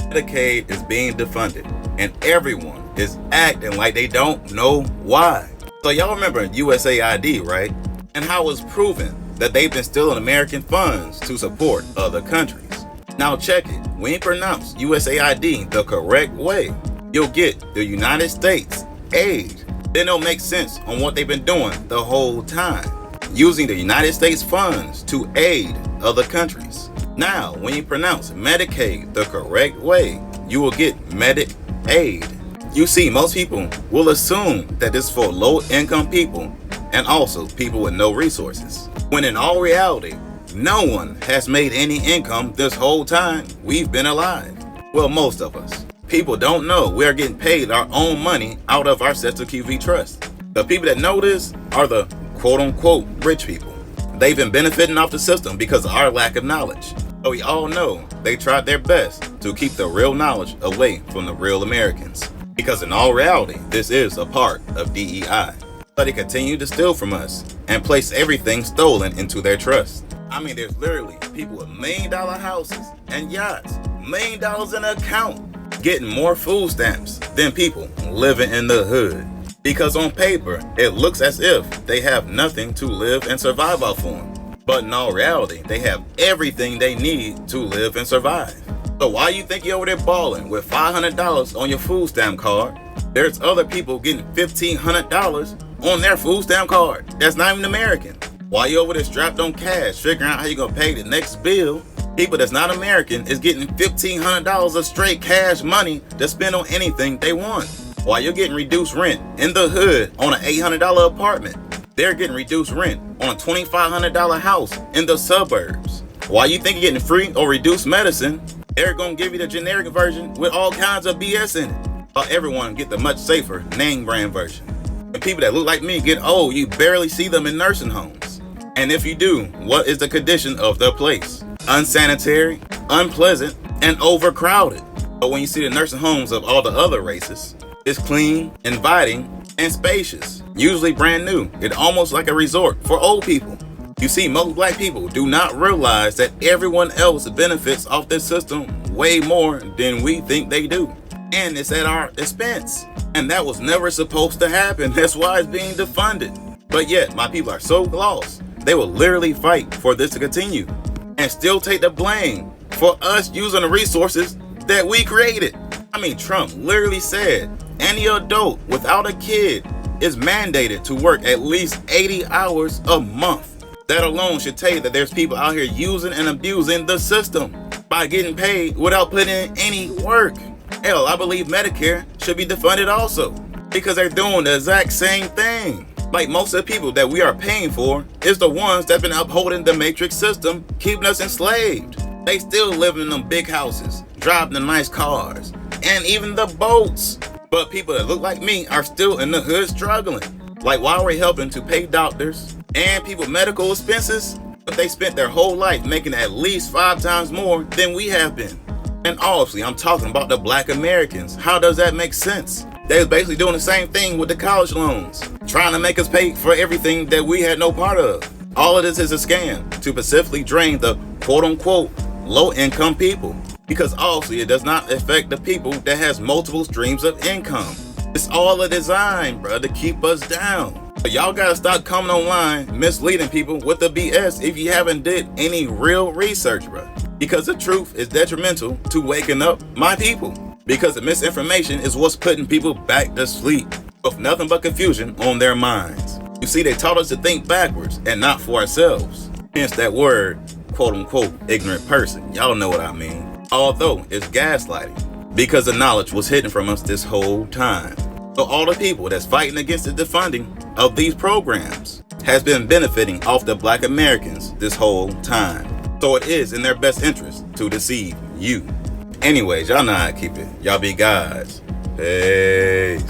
Medicaid is being defunded, and everyone is acting like they don't know why. So y'all remember USAID, right? And how it was proven that they've been stealing American funds to support other countries. Now check it. When you pronounce USAID the correct way, you'll get the United States aid. Then it'll make sense on what they've been doing the whole time, using the United States funds to aid other countries. Now, when you pronounce Medicaid the correct way, you will get Medicaid. You see, most people will assume that this is for low-income people and also people with no resources, when in all reality, no one has made any income this whole time we've been alive. Well, most of us. People don't know we are getting paid our own money out of our Social Security trust. The people that know this are the quote-unquote rich people. They've been benefiting off the system because of our lack of knowledge. But we all know they tried their best to keep the real knowledge away from the real Americans. Because in all reality, this is a part of DEI. But they continue to steal from us and place everything stolen into their trust. I mean, there's literally people with $1 million houses and yachts, $1 million in an account, getting more food stamps than people living in the hood. Because on paper, it looks as if they have nothing to live and survive off on. But in all reality, they have everything they need to live and survive. So why you think you're over there balling with $500 on your food stamp card? There's other people getting $1,500 on their food stamp card that's not even American. Why you over there strapped on cash, figuring out how you're gonna pay the next bill? People that's not American is getting $1,500 of straight cash money to spend on anything they want. While you're getting reduced rent in the hood on an $800 apartment, they're getting reduced rent on a $2,500 house in the suburbs. While you think you're getting free or reduced medicine, they're gonna give you the generic version with all kinds of BS in it. While everyone get the much safer name brand version. And people that look like me get old, you barely see them in nursing homes. And if you do, what is the condition of the place? Unsanitary, unpleasant, and overcrowded. But when you see the nursing homes of all the other races, it's clean, inviting, and spacious. Usually brand new. It's almost like a resort for old people. You see, most black people do not realize that everyone else benefits off this system way more than we think they do. And it's at our expense. And that was never supposed to happen. That's why it's being defunded. But yet, my people are so lost, they will literally fight for this to continue and still take the blame for us using the resources that we created. I mean, Trump literally said any adult without a kid is mandated to work at least 80 hours a month. That alone should tell you that there's people out here using and abusing the system by getting paid without putting in any work. Hell, I believe Medicare should be defunded also, because they're doing the exact same thing. Like most of the people that we are paying for is the ones that been upholding the matrix system, keeping us enslaved. They still live in them big houses, driving the nice cars, and even the boats. But people that look like me are still in the hood struggling. Like, why are we helping to pay doctors and people medical expenses, but they spent their whole life making at least 5 times more than we have been? And obviously, I'm talking about the black Americans. How does that make sense? They was basically doing the same thing with the college loans, trying to make us pay for everything that we had no part of. All of this is a scam to specifically drain the quote-unquote low-income people, because obviously it does not affect the people that has multiple streams of income. It's all a design, bro, to keep us down. But y'all gotta stop coming online misleading people with the BS if you haven't did any real research, bro. Because the truth is detrimental to waking up my people. Because the misinformation is what's putting people back to sleep with nothing but confusion on their minds. You see, they taught us to think backwards and not for ourselves. Hence that word, quote unquote, ignorant person. Y'all know what I mean. Although it's gaslighting, because the knowledge was hidden from us this whole time. So all the people that's fighting against the defunding of these programs has been benefiting off the black Americans this whole time. So it is in their best interest to deceive you. Anyways, y'all know how to keep it. Y'all be guys. Peace.